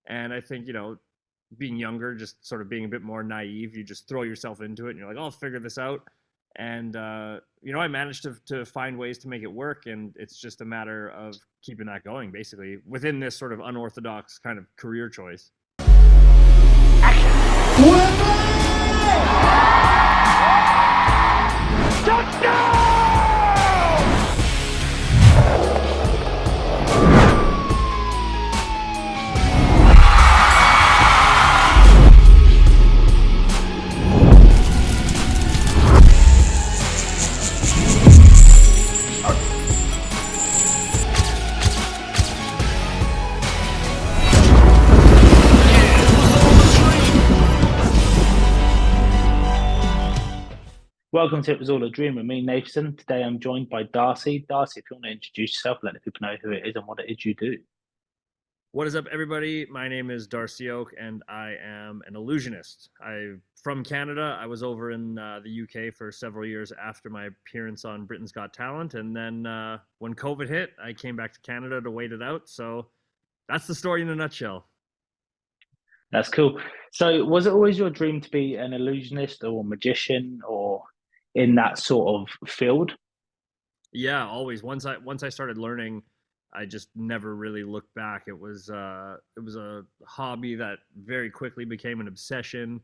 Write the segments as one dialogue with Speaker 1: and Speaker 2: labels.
Speaker 1: And I think, being younger, just sort of being a bit more naive, you just throw yourself into it and you're like, oh, I'll figure this out. And, I managed to find ways to make it work. And it's just a matter of keeping that going, basically, within this sort of unorthodox kind of career choice.
Speaker 2: Welcome to It Was All a Dream with me, Nathan. Today I'm joined by Darcy. Darcy, if you want to introduce yourself, let the people know who it is and what it is you do.
Speaker 1: What is up, everybody? My name is Darcy Oake, and I am an illusionist. I'm from Canada. I was over in the UK for several years after my appearance on Britain's Got Talent, and then when COVID hit, I came back to Canada to wait it out. So that's the story in a nutshell.
Speaker 2: That's cool. So was it always your dream to be an illusionist or magician or in that sort of field?
Speaker 1: Yeah, always. Once I started learning, I just never really looked back. It was a hobby that very quickly became an obsession.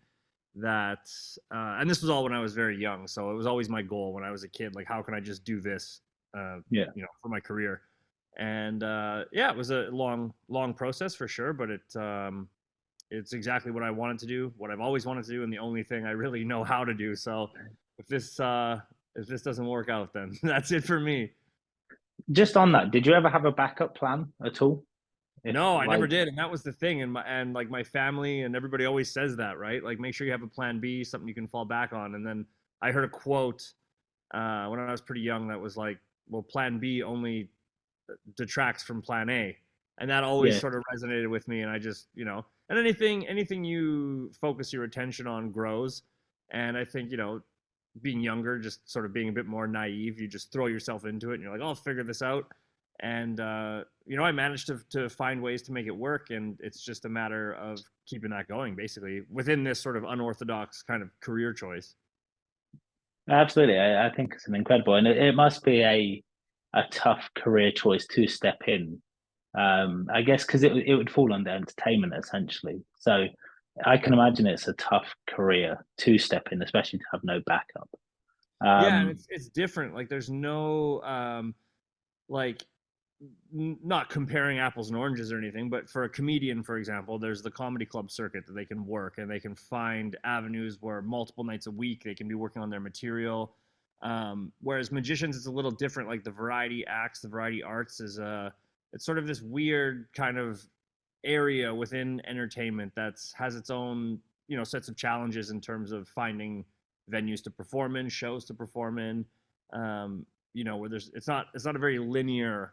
Speaker 1: And this was all when I was very young. So it was always my goal when I was a kid. Like, how can I just do this? For my career. And it was a long process for sure. But it's exactly what I wanted to do, what I've always wanted to do, and the only thing I really know how to do. So if this doesn't work out, then that's it for me.
Speaker 2: Just on that, did you ever have a backup plan at all?
Speaker 1: No, I never did, and that was the thing. And my family and everybody always says that, right? Like, make sure you have a plan B, something you can fall back on. And then I heard a quote when I was pretty young that was like, "Well, plan B only detracts from plan A," and that always sort of resonated with me. And I just, and anything you focus your attention on grows. And I think, being younger, just sort of being a bit more naive, you just throw yourself into it and you're like, oh, I'll figure this out. And, I managed to find ways to make it work. And it's just a matter of keeping that going, basically, within this sort of unorthodox kind of career choice.
Speaker 2: Absolutely. I think it's an incredible, and it must be a tough career choice to step in. I guess because it would fall under entertainment essentially. So I can imagine it's a tough career to step in, especially to have no backup.
Speaker 1: Yeah, and it's different. Like, there's no not comparing apples and oranges or anything, but for a comedian, for example, there's the comedy club circuit that they can work, and they can find avenues where multiple nights a week they can be working on their material. Whereas magicians, it's a little different. Like, the variety acts, the variety arts it's sort of this weird kind of area within entertainment has its own, sets of challenges in terms of finding venues to perform in, shows to perform in, where it's not a very linear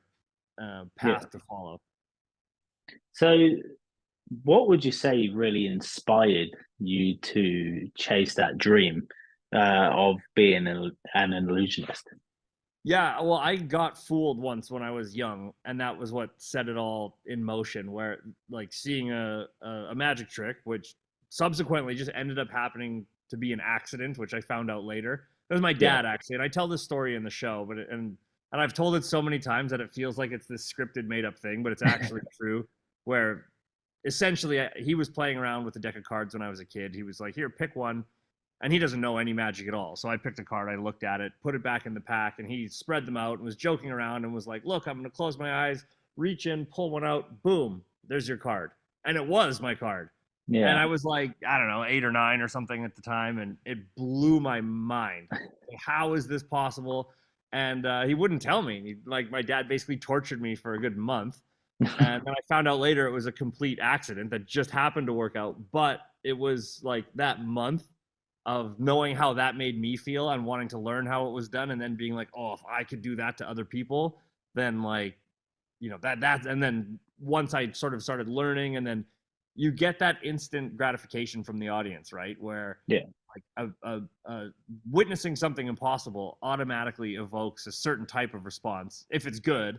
Speaker 1: path to follow.
Speaker 2: So what would you say really inspired you to chase that dream of being an illusionist?
Speaker 1: Yeah, well, I got fooled once when I was young, and that was what set it all in motion, where, like, seeing a magic trick, which subsequently just ended up happening to be an accident, which I found out later. It was my dad, actually, and I tell this story in the show, and I've told it so many times that it feels like it's this scripted, made-up thing, but it's actually true, where essentially he was playing around with a deck of cards when I was a kid. He was like, here, pick one. And he doesn't know any magic at all. So I picked a card, I looked at it, put it back in the pack, and he spread them out and was joking around and was like, look, I'm going to close my eyes, reach in, pull one out, boom, there's your card. And it was my card. Yeah. And I was like, I don't know, 8 or 9 or something at the time, and it blew my mind. How is this possible? And he wouldn't tell me. My dad basically tortured me for a good month. And then I found out later it was a complete accident that just happened to work out. But it was like that month of knowing how that made me feel and wanting to learn how it was done, and then being like, oh, if I could do that to other people, then that's, and then once I sort of started learning, and then you get that instant gratification from the audience, right? Where witnessing something impossible automatically evokes a certain type of response if it's good.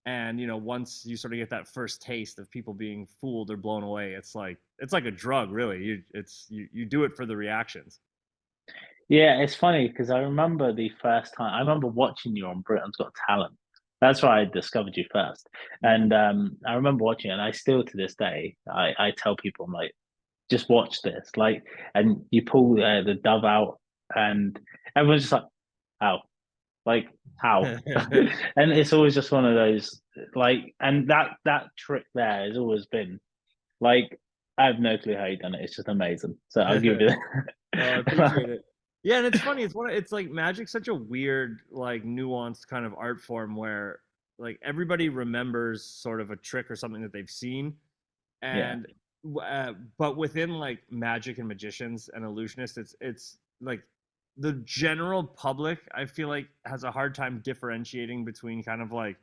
Speaker 1: And once you sort of get that first taste of people being fooled or blown away, it's like a drug, really. You do it for the reactions.
Speaker 2: Yeah, it's funny because I remember the first time I remember watching you on Britain's Got Talent. That's where I discovered you first. And I remember watching it, and I still to this day I tell people, I'm like, just watch this. Like, and you pull the dove out, and everyone's just like, how? Like, how? And it's always just one of those, like, and that trick there has always been like, I have no clue how you done it. It's just amazing. So I'll give you
Speaker 1: Oh, I
Speaker 2: that.
Speaker 1: appreciate it. Yeah, and it's funny. It's like magic's such a weird, like nuanced kind of art form where like everybody remembers sort of a trick or something that they've seen,
Speaker 2: Yeah,
Speaker 1: and but within like magic and magicians and illusionists, it's like the general public, I feel like, has a hard time differentiating between kind of like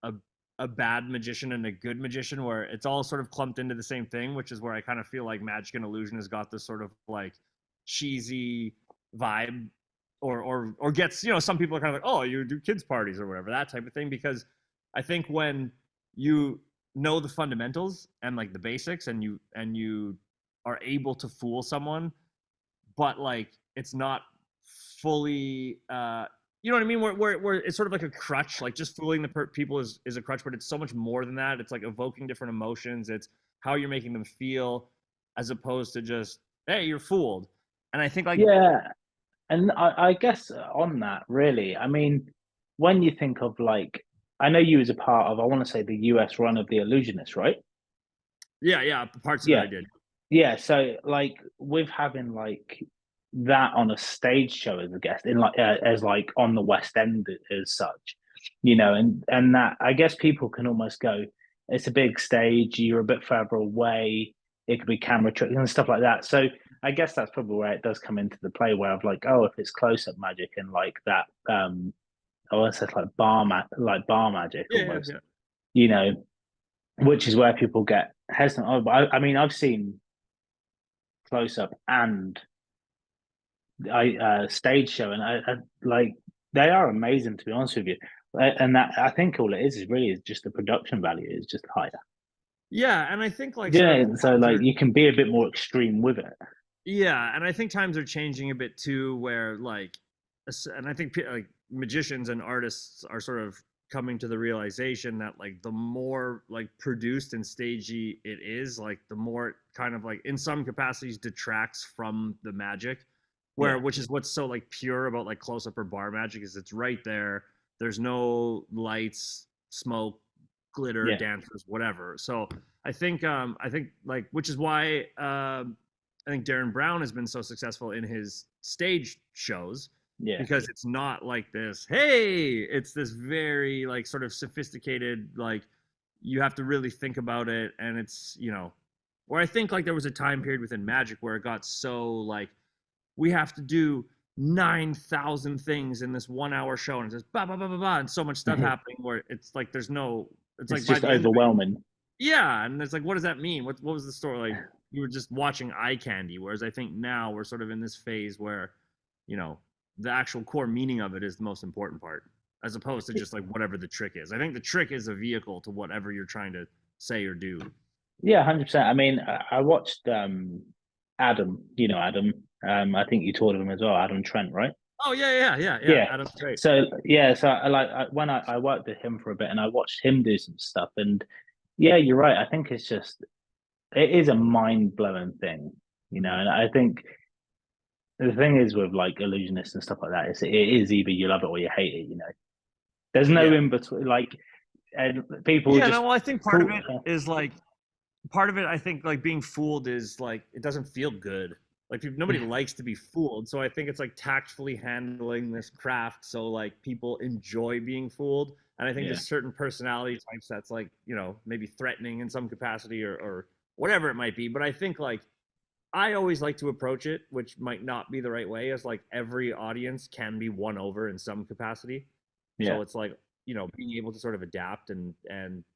Speaker 1: a a bad magician and a good magician, where it's all sort of clumped into the same thing, which is where I kind of feel like magic and illusion has got this sort of like cheesy vibe, or gets, some people are kind of like, oh, you do kids parties or whatever, that type of thing, because I think when you know the fundamentals and like the basics, and you are able to fool someone, but like it's not fully you know what I mean, where it's sort of like a crutch, like just fooling the people is a crutch, but it's so much more than that. It's like evoking different emotions, it's how you're making them feel, as opposed to just, hey, you're fooled. And I think like,
Speaker 2: yeah. And I guess on that, really, I mean, when you think of like, I know you was a part of, I want to say the US run of the Illusionist, right?
Speaker 1: yeah, yeah, parts of it
Speaker 2: Yeah,
Speaker 1: I did.
Speaker 2: yeah. So like with having like that on a stage show as a guest, in like as like on the West End as such, and that I guess people can almost go, it's a big stage, you're a bit further away, it could be camera tricks and stuff like that. So I guess that's probably where it does come into the play, where of like, oh, if it's close up magic and like that, I want to say like bar magic
Speaker 1: Yeah, yeah,
Speaker 2: almost,
Speaker 1: yeah.
Speaker 2: you know, which is where people get hesitant. Oh, but I mean, I've seen close up and I stage show, and I like they are amazing, to be honest with you. And that I think all it is really is just the production value is just higher.
Speaker 1: Yeah, and I think like sort
Speaker 2: Yeah,
Speaker 1: of
Speaker 2: so
Speaker 1: times
Speaker 2: like
Speaker 1: are,
Speaker 2: you can be a bit more extreme with it.
Speaker 1: yeah, and I think times are changing a bit too, where like, and I think like magicians and artists are sort of coming to the realization that like the more like produced and stagey it is, like the more it kind of like in some capacities detracts from the magic, where
Speaker 2: Yeah,
Speaker 1: which is what's so like pure about like close up or bar magic, is it's right there. There's no lights, smoke, glitter,
Speaker 2: yeah,
Speaker 1: dancers, whatever. So I think like, which is why I think Darren Brown has been so successful in his stage shows,
Speaker 2: yeah.
Speaker 1: because it's not like this, hey, it's this very like sort of sophisticated, like you have to really think about it. And it's, where I think like there was a time period within magic where it got so like, we have to do 9,000 things in this 1 hour show, and it's just ba ba ba ba ba, and so much stuff happening, where it's like there's no, it's
Speaker 2: It's
Speaker 1: like by
Speaker 2: just
Speaker 1: the end of it,
Speaker 2: overwhelming.
Speaker 1: yeah, and it's like, what does that mean? What was the story? Like, you were just watching eye candy. Whereas I think now we're sort of in this phase where, you know, the actual core meaning of it is the most important part, as opposed to just like whatever the trick is. I think the trick is a vehicle to whatever you're trying to say or do.
Speaker 2: Yeah, 100%. I mean, I watched Adam. You know Adam. I think you taught him as well. Adam Trent, right?
Speaker 1: Oh yeah, yeah, yeah, yeah.
Speaker 2: Yeah.
Speaker 1: Adam's great.
Speaker 2: So yeah, so when I worked with him for a bit and I watched him do some stuff, and yeah, you're right. I think it's just it is a mind blowing thing, and I think the thing is with like illusionists and stuff like that, it is either you love it or you hate it. There's no
Speaker 1: Yeah.
Speaker 2: in between. Like, and people
Speaker 1: Yeah,
Speaker 2: just
Speaker 1: no, well, I think part of
Speaker 2: pull.
Speaker 1: it is like, part of it, I think, like being fooled is like it doesn't feel good. Like nobody likes to be fooled, so I think it's like tactfully handling this craft so like people enjoy being fooled. And I think
Speaker 2: Yeah,
Speaker 1: there's certain personality types that's like, maybe threatening in some capacity, or whatever it might be. But I think like I always like to approach it, which might not be the right way, as like every audience can be won over in some capacity.
Speaker 2: yeah,
Speaker 1: So it's like, being able to sort of adapt and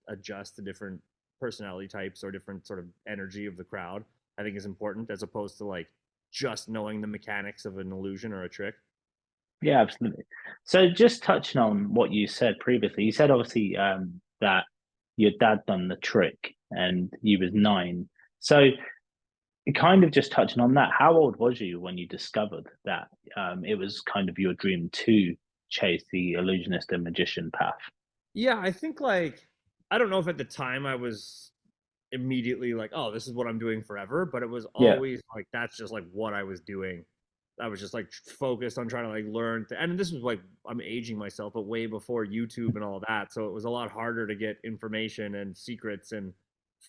Speaker 1: adjust to different personality types or different sort of energy of the crowd, I think is important, as opposed to like just knowing the mechanics of an illusion or a trick.
Speaker 2: Yeah, absolutely. So just touching on what you said previously, you said obviously that your dad done the trick and you was 9. So kind of just touching on that, how old was you when you discovered that it was kind of your dream to chase the illusionist and magician path?
Speaker 1: Yeah, I think like I don't know if at the time I was immediately like, oh, this is what I'm doing forever, but it was
Speaker 2: Yeah.
Speaker 1: always like that's just like what I was doing. I was just like focused on trying to like learn and this was like I'm aging myself, but way before YouTube and all that. So it was a lot harder to get information and secrets and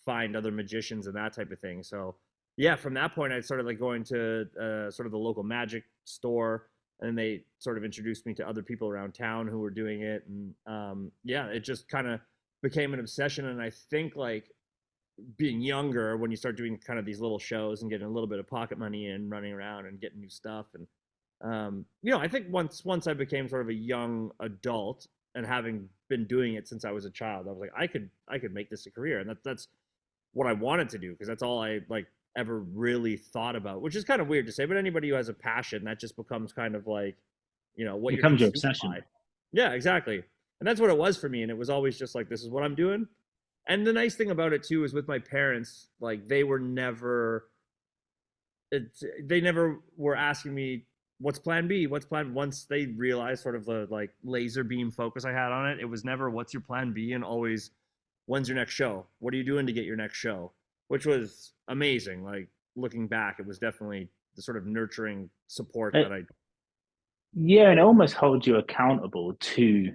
Speaker 1: find other magicians and that type of thing. So yeah, from that point I started like going to sort of the local magic store, and they sort of introduced me to other people around town who were doing it, and yeah, it just kind of became an obsession. And I think like being younger, when you start doing kind of these little shows and getting a little bit of pocket money and running around and getting new stuff, and I think once I became sort of a young adult and having been doing it since I was a child, I was like, I could make this a career, and that's what I wanted to do because that's all I like ever really thought about, which is kind of weird to say, but anybody who has a passion, that just becomes kind of like, what you're
Speaker 2: Becomes your
Speaker 1: consumed by.
Speaker 2: obsession.
Speaker 1: Yeah, exactly. And that's what it was for me. And it was always just like, this is what I'm doing. And the nice thing about it too is with my parents, like they were never, they never were asking me what's plan B, what's plan. Once they realized sort of the like laser beam focus I had on it, it was never what's your plan B, and always when's your next show? What are you doing to get your next show? Which was amazing. Like looking back, it was definitely the sort of nurturing support
Speaker 2: It,
Speaker 1: that I.
Speaker 2: yeah, and it almost holds you accountable to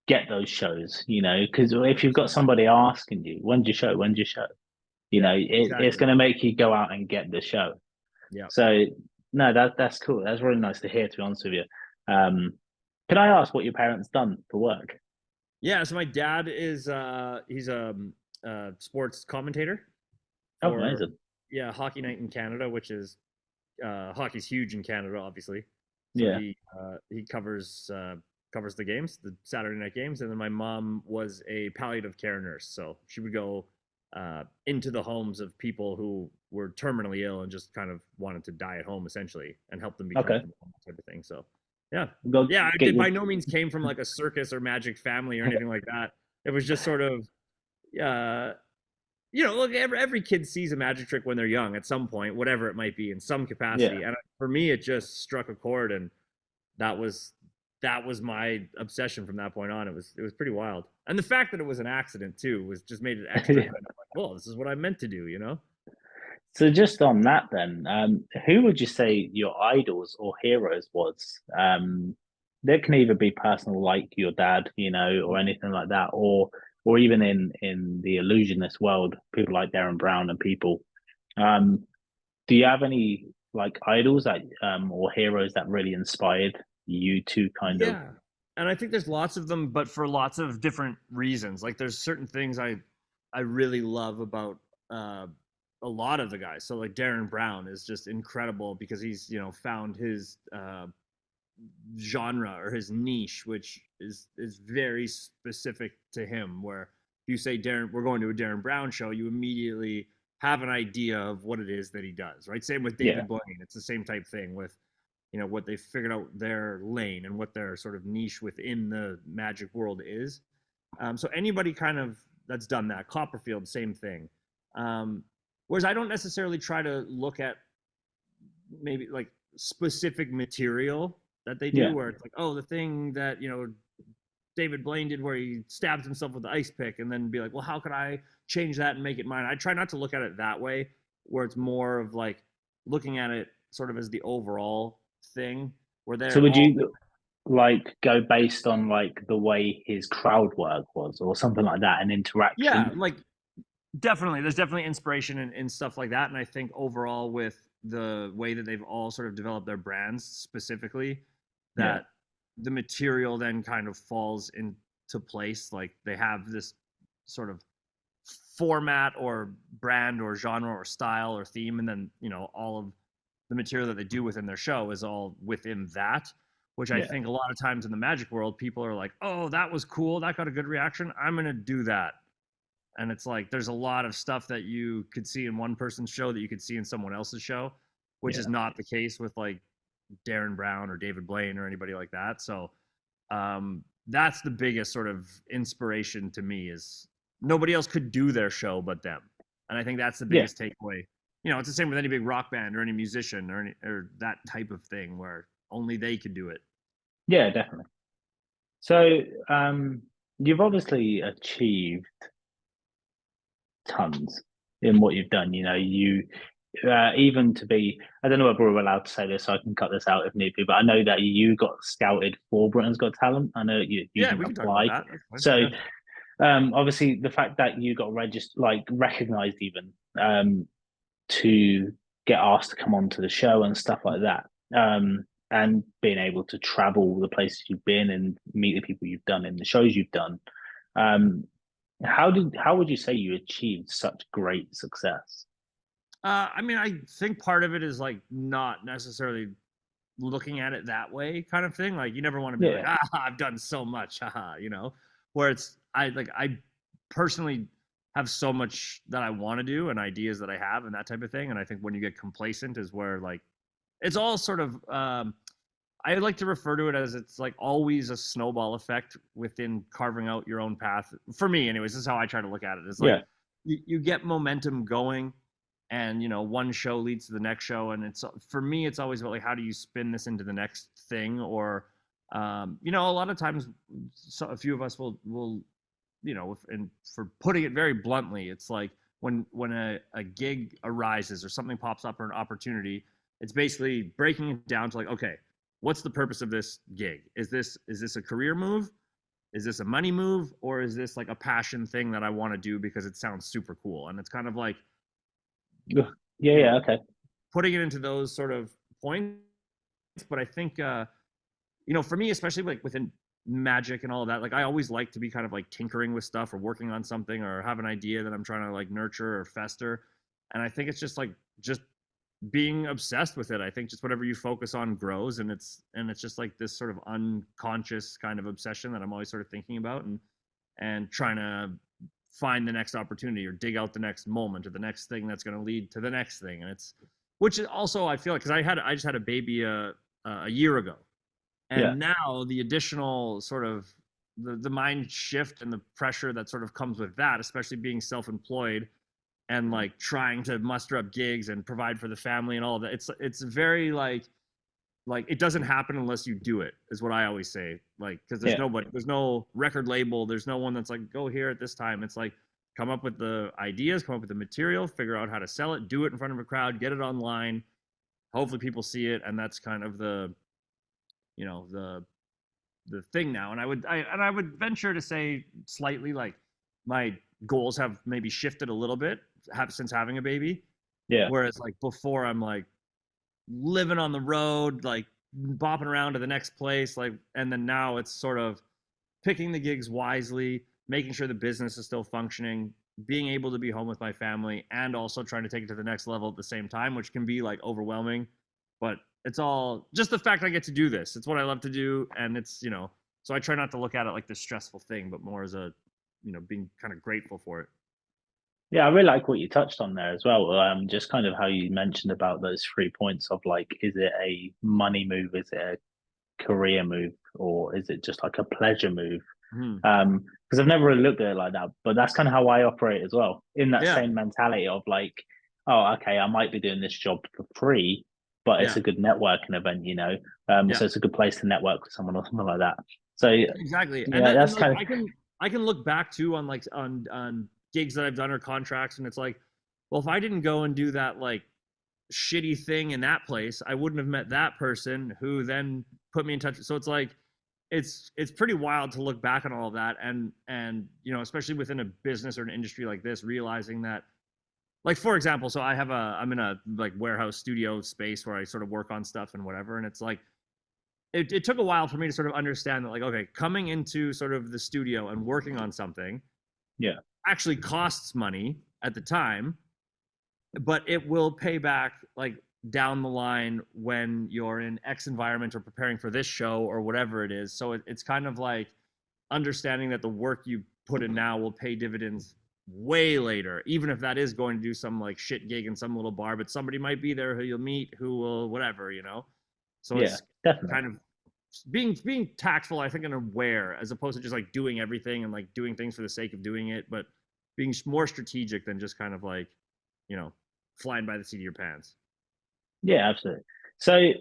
Speaker 2: get those shows, because if you've got somebody asking you, when's your show? When's your show?
Speaker 1: Yeah,
Speaker 2: It's
Speaker 1: exactly.
Speaker 2: going to make you go out and get the show.
Speaker 1: Yeah.
Speaker 2: So no, that's cool. That's really nice to hear. To be honest with you, um, can I ask what your parents done for work?
Speaker 1: Yeah, so my dad is he's a sports commentator
Speaker 2: Oh,
Speaker 1: for,
Speaker 2: amazing.
Speaker 1: yeah, Hockey Night in Canada, which is hockey's huge in Canada, obviously. So
Speaker 2: Yeah.
Speaker 1: he covers the games, the Saturday night games, and then my mom was a palliative care nurse, so she would go into the homes of people who were terminally ill and just kind of wanted to die at home, essentially, and help them be
Speaker 2: Okay.
Speaker 1: comfortable, type of thing. So yeah,
Speaker 2: Go
Speaker 1: yeah, I
Speaker 2: get
Speaker 1: did
Speaker 2: your.
Speaker 1: by no means came from like a circus or magic family or anything like that. It was just sort of uh, look, every kid sees a magic trick when they're young at some point, whatever it might be, in some
Speaker 2: Yeah.
Speaker 1: capacity. And for me, it just struck a chord, and that was that was my obsession from that point on. It was pretty wild, and the fact that it was an accident too was just made it extra kind of like, well, this is what I meant to do.
Speaker 2: So just on that, then, who would you say your idols or heroes was? They can either be personal, like your dad, or anything like that, or even in the illusionist world, people like Darren Brown and people. Um, do you have any like idols that or heroes that really inspired you to kind of?
Speaker 1: Yeah. And I think there's lots of them, but for lots of different reasons. Like there's certain things I really love about uh, a lot of the guys. So like Darren Brown is just incredible because he's found his genre or his niche, which is very specific to him. Where if you say Darren, we're going to a Darren Brown show, you immediately have an idea of what it is that he does. Right. Same with
Speaker 2: Yeah,
Speaker 1: David Blaine. It's the same type thing with what they figured out their lane and what their sort of niche within the magic world is. So anybody kind of that's done that, Copperfield, same thing. Whereas I don't necessarily try to look at maybe like specific material that they do,
Speaker 2: yeah,
Speaker 1: where it's like, oh, the thing that David Blaine did where he stabbed himself with the ice pick, and then be like, well, how could I change that and make it mine? I try not to look at it that way, where it's more of like looking at it sort of as the overall thing, where
Speaker 2: so
Speaker 1: they're
Speaker 2: would
Speaker 1: all.
Speaker 2: you like go based on like the way his crowd work was or something like that, and
Speaker 1: Yeah,
Speaker 2: interaction?
Speaker 1: like definitely there's definitely inspiration in stuff like that, and I think overall with the way that they've all sort of developed their brands specifically,
Speaker 2: Yeah,
Speaker 1: that the material then kind of falls into place. Like they have this sort of format or brand or genre or style or theme, and then all of the material that they do within their show is all within that, which I
Speaker 2: yeah,
Speaker 1: think a lot of times in the magic world people are like, oh, that was cool, that got a good reaction, I'm gonna do that. And it's like there's a lot of stuff that you could see in one person's show that you could see in someone else's show, which is
Speaker 2: yeah.
Speaker 1: not the case with like Darren Brown or David Blaine or anybody like that. So that's the biggest sort of inspiration to me, is nobody else could do their show but them. And I think that's the
Speaker 2: Yeah,
Speaker 1: biggest takeaway. It's the same with any big rock band or any musician or that type of thing where only they could do it.
Speaker 2: yeah, definitely. So you've obviously achieved tons in what you've done. You even to be, I don't know whether we're allowed to say this, so I can cut this out if need be, but I know that you got scouted for Britain's Got Talent. I know you
Speaker 1: Yeah,
Speaker 2: didn't
Speaker 1: we can talk about
Speaker 2: apply.
Speaker 1: that. That's fine.
Speaker 2: So
Speaker 1: Yeah.
Speaker 2: obviously the fact that you got registered, like recognized even, to get asked to come onto the show and stuff like that. And being able to travel the places you've been and meet the people you've done in the shows you've done. Um, how would you say you achieved such great success?
Speaker 1: I mean, I think part of it is like not necessarily looking at it that way kind of thing. Like you never want to be like,
Speaker 2: Yeah,
Speaker 1: I've done so much, haha, where it's I personally have so much that I want to do and ideas that I have and that type of thing. And I think when you get complacent is where like it's all sort of I like to refer to it as it's like always a snowball effect within carving out your own path. For me, anyways, this is how I try to look at it. It's like
Speaker 2: yeah,
Speaker 1: you get momentum going, and one show leads to the next show, and it's for me, it's always about like how do you spin this into the next thing, or a lot of times, a few of us will and for putting it very bluntly, it's like when a gig arises or something pops up or an opportunity, it's basically breaking it down to like, okay, what's the purpose of this gig? Is this a career move? Is this a money move? Or is this like a passion thing that I want to do because it sounds super cool? And it's kind of like,
Speaker 2: yeah,
Speaker 1: you know,
Speaker 2: yeah. Okay,
Speaker 1: putting it into those sort of points. But I think, for me, especially like within magic and all of that, like I always like to be kind of like tinkering with stuff or working on something or have an idea that I'm trying to like nurture or fester. And I think it's just being obsessed with it. I think just whatever you focus on grows, and it's just like this sort of unconscious kind of obsession that I'm always sort of thinking about and trying to find the next opportunity or dig out the next moment or the next thing that's going to lead to the next thing. And it's which is also I feel like because I just had a baby a year ago,
Speaker 2: yeah,
Speaker 1: and now the additional sort of the mind shift and the pressure that sort of comes with that, especially being self-employed and like trying to muster up gigs and provide for the family and all of that. It's very like it doesn't happen unless you do it, is what I always say. Like because
Speaker 2: yeah.
Speaker 1: there's no record label, there's no one that's like go here at this time. It's like come up with the ideas, come up with the material, figure out how to sell it, do it in front of a crowd, get it online. Hopefully people see it, and that's kind of the you know the thing now. And I would venture to say slightly like my goals have maybe shifted a little bit since having a baby.
Speaker 2: Yeah.
Speaker 1: Whereas like before I'm like living on the road, like bopping around to the next place, like, and then now it's sort of picking the gigs wisely, making sure the business is still functioning, being able to be home with my family, and also trying to take it to the next level at the same time, which can be like overwhelming. But it's all just the fact I get to do this. It's what I love to do, and it's so I try not to look at it like this stressful thing, but more as a being kind of grateful for it.
Speaker 2: Yeah, I really like what you touched on there as well. Just kind of how you mentioned about those 3 points of like, is it a money move? Is it a career move? Or is it just like a pleasure move?
Speaker 1: Hmm.
Speaker 2: Because I've never really looked at it like that, but that's kind of how I operate as well. In that
Speaker 1: Yeah,
Speaker 2: same mentality of like, oh, okay, I might be doing this job for free, but it's
Speaker 1: yeah,
Speaker 2: a good networking event.
Speaker 1: yeah.
Speaker 2: So it's a good place to network with someone or something like that. So
Speaker 1: Exactly. And
Speaker 2: yeah,
Speaker 1: then and
Speaker 2: that's
Speaker 1: like
Speaker 2: kind of
Speaker 1: I can look back too on like on gigs that I've done or contracts, and it's like, well, if I didn't go and do that like shitty thing in that place, I wouldn't have met that person who then put me in touch. So it's like it's pretty wild to look back on all of that, and especially within a business or an industry like this, realizing that, like, for example, so I'm in a like warehouse studio space where I sort of work on stuff and whatever, and it's like it took a while for me to sort of understand that, like, okay, coming into sort of the studio and working on something
Speaker 2: yeah,
Speaker 1: actually costs money at the time, but it will pay back like down the line when you're in X environment or preparing for this show or whatever it is. So it's kind of like understanding that the work you put in now will pay dividends way later, even if that is going to do some like shit gig in some little bar, but somebody might be there who you'll meet who will whatever. So
Speaker 2: Yeah,
Speaker 1: it's
Speaker 2: definitely.
Speaker 1: kind of being tactful, I think, and aware, as opposed to just like doing everything and like doing things for the sake of doing it, but being more strategic than just kind of like, you know, flying by the seat of your pants.
Speaker 2: Yeah, absolutely. So,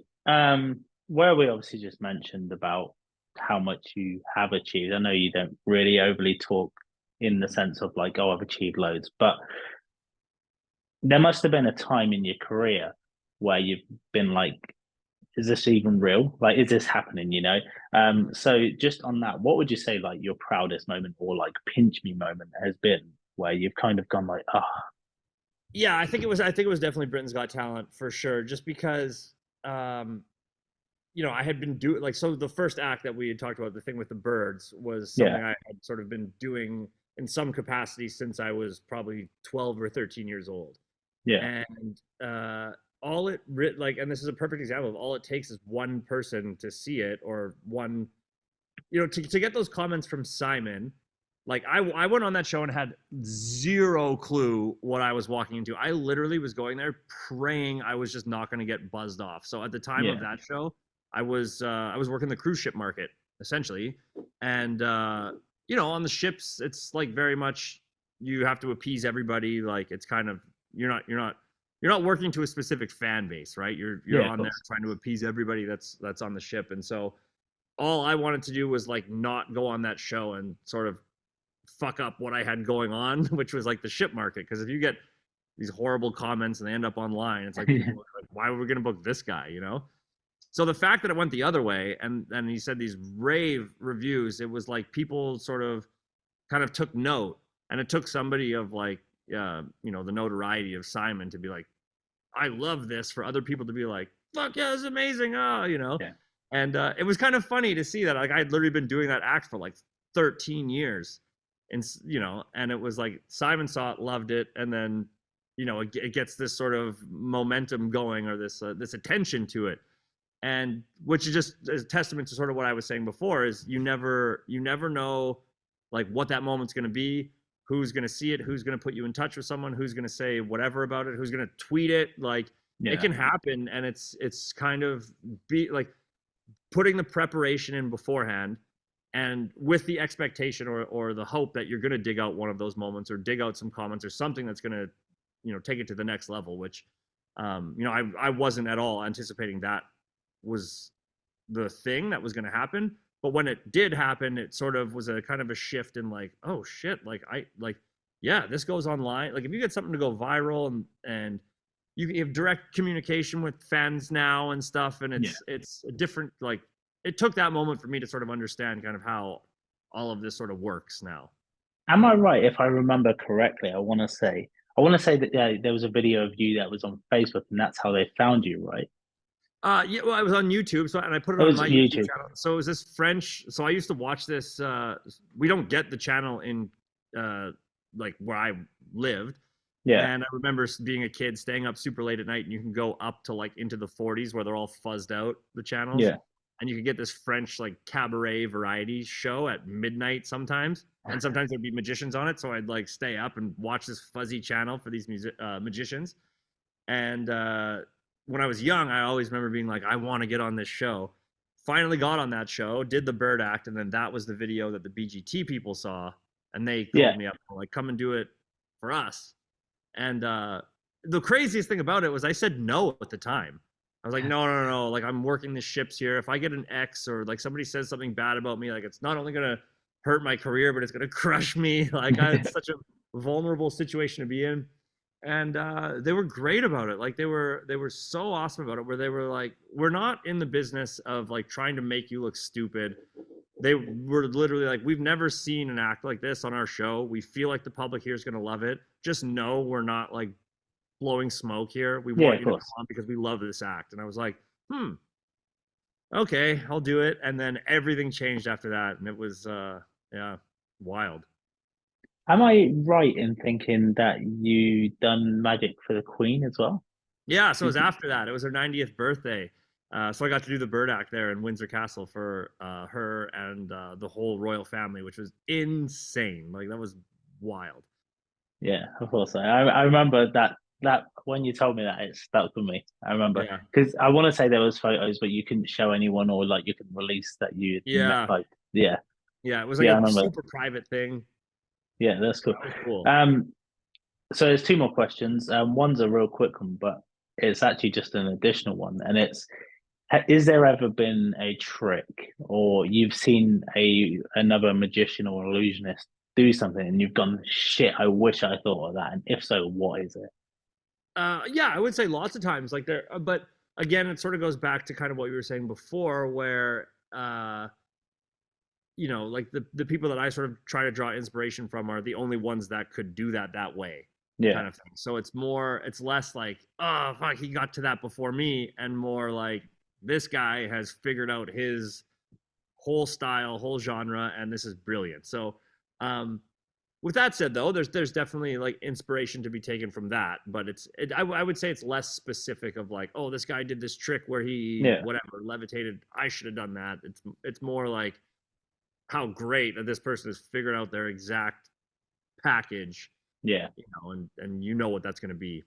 Speaker 2: where we obviously just mentioned about how much you have achieved, I know you don't really overly talk in the sense of like, oh, I've achieved loads, but there must have been a time in your career where you've been like, is this even real? Like, is this happening? So just on that, what would you say like your proudest moment or like pinch me moment has been where you've kind of gone like, oh,
Speaker 1: Yeah, I think it was definitely Britain's Got Talent for sure, just because um I had been doing like, so the first act that we had talked about, the thing with the birds, was
Speaker 2: yeah,
Speaker 1: something I had sort of been doing in some capacity since I was probably 12 or 13 years old.
Speaker 2: yeah,
Speaker 1: And and this is a perfect example of all it takes is one person to see it, or one, to get those comments from Simon. Like I went on that show and had zero clue what I was walking into. I literally was going there praying I was just not going to get buzzed off. So at the time of
Speaker 2: yeah,
Speaker 1: that show, I was working the cruise ship market essentially, and on the ships it's like very much you have to appease everybody. Like it's kind of, you're not working to a specific fan base, right? You're
Speaker 2: yeah, of
Speaker 1: on there
Speaker 2: course.
Speaker 1: trying to appease everybody that's on the ship, and so all I wanted to do was like not go on that show and sort of fuck up what I had going on, which was like the ship market. Because if you get these horrible comments and they end up online, it's like people are like, why were we going to book this guy? So the fact that it went the other way, and he said these rave reviews, it was like people sort of kind of took note, and it took somebody of like, the notoriety of Simon to be like, I love this, for other people to be like, fuck yeah, this is amazing.
Speaker 2: Yeah.
Speaker 1: And it was kind of funny to see that. Like I'd literally been doing that act for like 13 years. And it was like Simon saw it, loved it. And then, it gets this sort of momentum going, or this attention to it. And which is just a testament to sort of what I was saying before, is you never know like what that moment's going to be, who's going to see it, who's going to put you in touch with someone, who's going to say whatever about it, who's going to tweet it. Like it
Speaker 2: Yeah.
Speaker 1: can happen, and it's kind of be like putting the preparation in beforehand, and with the expectation or the hope that you're going to dig out one of those moments, or dig out some comments or something that's going to take it to the next level, which I wasn't at all anticipating that was the thing that was going to happen. But when it did happen, it sort of was a kind of a shift in like, oh shit, like yeah, this goes online. Like if you get something to go viral, and you have direct communication with fans now and stuff, and
Speaker 2: Yeah.
Speaker 1: it's a different, like, it took that moment for me to sort of understand kind of how all of this sort of works now.
Speaker 2: Am I right if I remember correctly? I want to say that there was a video of you that was on Facebook, and that's how they found you, right?
Speaker 1: Yeah, well, I was on YouTube, and I put it
Speaker 2: It
Speaker 1: on
Speaker 2: was
Speaker 1: my YouTube
Speaker 2: YouTube.
Speaker 1: channel. So it was this French. So I used to watch this. We don't get the channel in like where I lived,
Speaker 2: Yeah.
Speaker 1: and I remember being a kid, staying up super late at night, and you can go up to like into the 40s where they're all fuzzed out, the channels,
Speaker 2: Yeah.
Speaker 1: and you could get this French like cabaret variety show at midnight sometimes, and sometimes there'd be magicians on it. So I'd like stay up and watch this fuzzy channel for these magicians. And when I was young, I always remember being like, I want to get on this show. Finally got on that show, did the bird act, and then that was the video that the BGT people saw, and they
Speaker 2: Yeah.
Speaker 1: called me up like, come and do it for us. And the craziest thing about it was I said no at the time. I was like, no, no, no, no. Like I'm working the ships here. If I get an X, or like somebody says something bad about me, like it's not only gonna hurt my career, but it's gonna crush me. Like it's such a vulnerable situation to be in. And they were great about it. Like they were so awesome about it, where they were like, we're not in the business of like trying to make you look stupid. They were literally like, we've never seen an act like this on our show. We feel like the public here is going to love it. Just know we're not like blowing smoke here. We
Speaker 2: Yeah.
Speaker 1: want
Speaker 2: Of
Speaker 1: you to come
Speaker 2: course.
Speaker 1: on because we love this act. And I was like, okay, I'll do it. And then everything changed after that, and it was yeah, wild.
Speaker 2: Am I right in thinking that you done magic for the Queen as well?
Speaker 1: Yeah, so it was after that. It was her 90th birthday. So I got to do the bird act there in Windsor Castle for her and the whole royal family, which was insane. Like that was wild.
Speaker 2: Yeah, of course. I remember that that when you told me that, it stuck with me. I remember
Speaker 1: Yeah.
Speaker 2: because I want to say there was photos, but you couldn't show anyone or like you could release that you met.
Speaker 1: Yeah.
Speaker 2: Like, yeah,
Speaker 1: Yeah. It was like
Speaker 2: yeah, I
Speaker 1: a
Speaker 2: remember.
Speaker 1: super private thing.
Speaker 2: Yeah, that's cool.
Speaker 1: That was cool.
Speaker 2: Um, so there's two more questions. One's a real quick one, but it's actually just an additional one, and it's: is there ever been a trick, or you've seen another magician or illusionist do something, and you've gone, "Shit, I wish I thought of that," and if so, what is it?
Speaker 1: Yeah, I would say lots of times like there, but again, it sort of goes back to kind of what you were saying before, where like the people that I sort of try to draw inspiration from are the only ones that could do that way,
Speaker 2: Yeah,
Speaker 1: kind of thing. So it's less like, oh fuck, he got to that before me, and more like this guy has figured out his whole style, whole genre, and this is brilliant. So, with that said, though, there's definitely like inspiration to be taken from that, but I would say it's less specific of like, oh, this guy did this trick where he
Speaker 2: yeah,
Speaker 1: whatever levitated. I should have done that. It's more like how great that this person has figured out their exact package,
Speaker 2: yeah.
Speaker 1: and you know what that's going to be.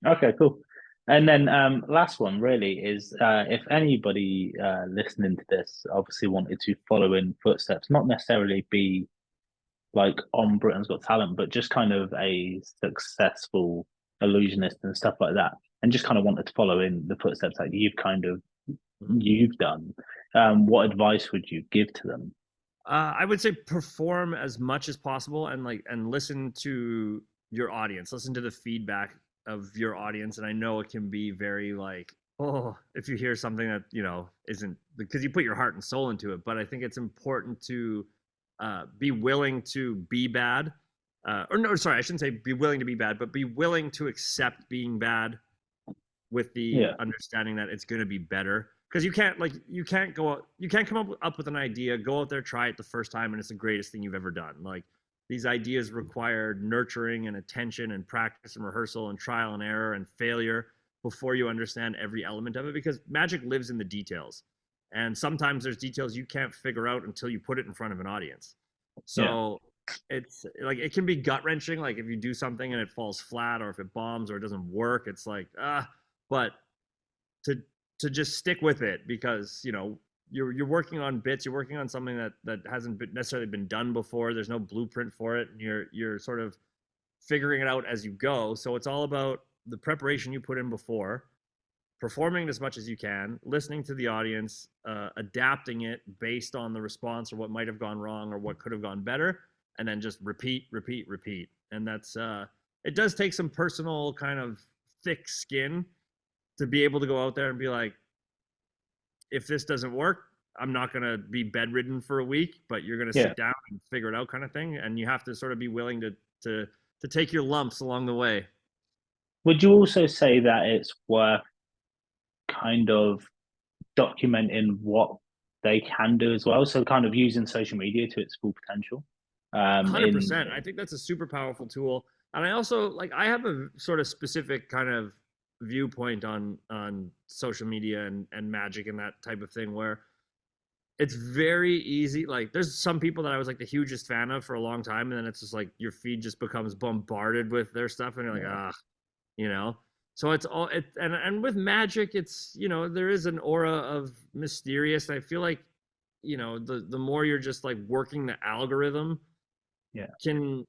Speaker 2: Okay, cool. And then last one really is if anybody listening to this obviously wanted to follow in footsteps, not necessarily be like on Britain's Got Talent, but just kind of a successful illusionist and stuff like that, and just kind of wanted to follow in the footsteps that
Speaker 1: Mhm.
Speaker 2: you've done. What advice would you give to them?
Speaker 1: I would say perform as much as possible, and listen to your audience, listen to the feedback of your audience. And I know it can be very like, oh, if you hear something that isn't, because you put your heart and soul into it. But I think it's important to be willing to be bad, or no, sorry, I shouldn't say be willing to be bad, but be willing to accept being bad with the
Speaker 2: Yeah,
Speaker 1: understanding that it's going to be better, because you can't come up with an idea, go out there, try it the first time, and it's the greatest thing you've ever done. Like, these ideas require nurturing and attention and practice and rehearsal and trial and error and failure before you understand every element of it, because magic lives in the details, and sometimes there's details you can't figure out until you put it in front of an audience.
Speaker 2: yeah,
Speaker 1: So it's like, it can be gut wrenching, like if you do something and it falls flat, or if it bombs or it doesn't work, it's like, but to just stick with it, because you're working on bits, you're working on something that hasn't necessarily been done before. There's no blueprint for it, and you're sort of figuring it out as you go. So it's all about the preparation you put in before, performing as much as you can, listening to the audience, adapting it based on the response or what might have gone wrong or what could have gone better, and then just repeat, repeat, repeat. And that's it does take some personal kind of thick skin to be able to go out there and be like, if this doesn't work, I'm not going to be bedridden for a week, but you're going to
Speaker 2: yeah.
Speaker 1: sit down and figure it out, kind of thing. And you have to sort of be willing to take your lumps along the way.
Speaker 2: Would you also say that it's worth kind of documenting what they can do as well? So kind of using social media to its full potential. In
Speaker 1: 100%. I think that's a super powerful tool. And I also like, I have a sort of specific kind of viewpoint on social media and magic and that type of thing, where it's very easy. Like, there's some people that I was like the hugest fan of for a long time, and then it's just like your feed just becomes bombarded with their stuff, and you're like,
Speaker 2: yeah,
Speaker 1: you know. So it's all it, and with magic, it's there is an aura of mysterious. I feel like the more you're just like working the algorithm,
Speaker 2: yeah,
Speaker 1: can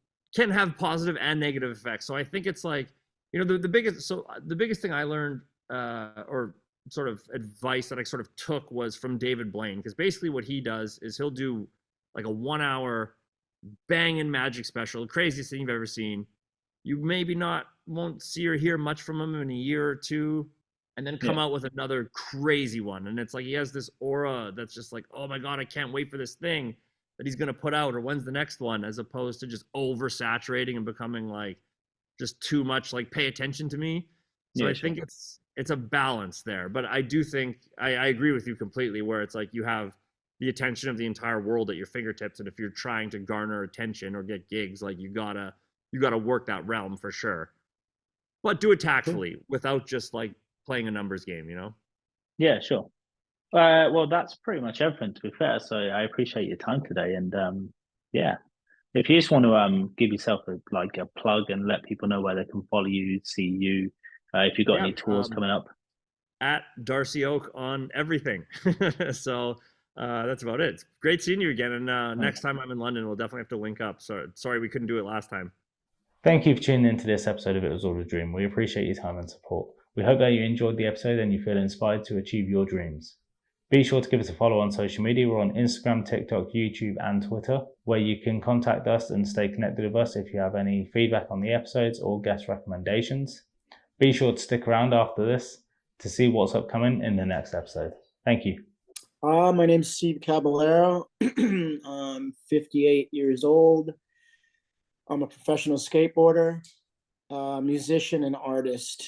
Speaker 1: have positive and negative effects. So I think it's like, the biggest thing I learned, or sort of advice that I sort of took, was from David Blaine, because basically what he does is he'll do like a 1 hour banging magic special, craziest thing you've ever seen. You maybe not won't see or hear much from him in a year or two, and then come
Speaker 2: yeah.
Speaker 1: out with another crazy one. And it's like he has this aura that's just like, oh my god, I can't wait for this thing that he's going to put out, or when's the next one, as opposed to just oversaturating and becoming like just too much like, pay attention to me. So
Speaker 2: Yeah,
Speaker 1: I
Speaker 2: sure.
Speaker 1: think it's a balance there. But I do think I agree with you completely, where it's like you have the attention of the entire world at your fingertips, and if you're trying to garner attention or get gigs, like you gotta work that realm for sure, but do it
Speaker 2: Cool.
Speaker 1: tactfully without just like playing a numbers game.
Speaker 2: Yeah, sure. Well, that's pretty much everything, to be fair. So I appreciate your time today, and yeah, If you just want to give yourself a plug and let people know where they can follow you, see you, if you've got
Speaker 1: Yeah,
Speaker 2: any tours coming up.
Speaker 1: at Darcy Oake on everything. So that's about it. It's great seeing you again. And next time I'm in London, we'll definitely have to link up. So sorry we couldn't do it last time.
Speaker 3: Thank you for tuning into this episode of It Was All a Dream. We appreciate your time and support. We hope that you enjoyed the episode and you feel inspired to achieve your dreams. Be sure to give us a follow on social media. We're on Instagram, TikTok, YouTube, and Twitter, where you can contact us and stay connected with us if you have any feedback on the episodes or guest recommendations. Be sure to stick around after this to see what's upcoming in the next episode. Thank you.
Speaker 4: My name's Steve Caballero. I'm 58 years old. I'm a professional skateboarder, musician, and artist.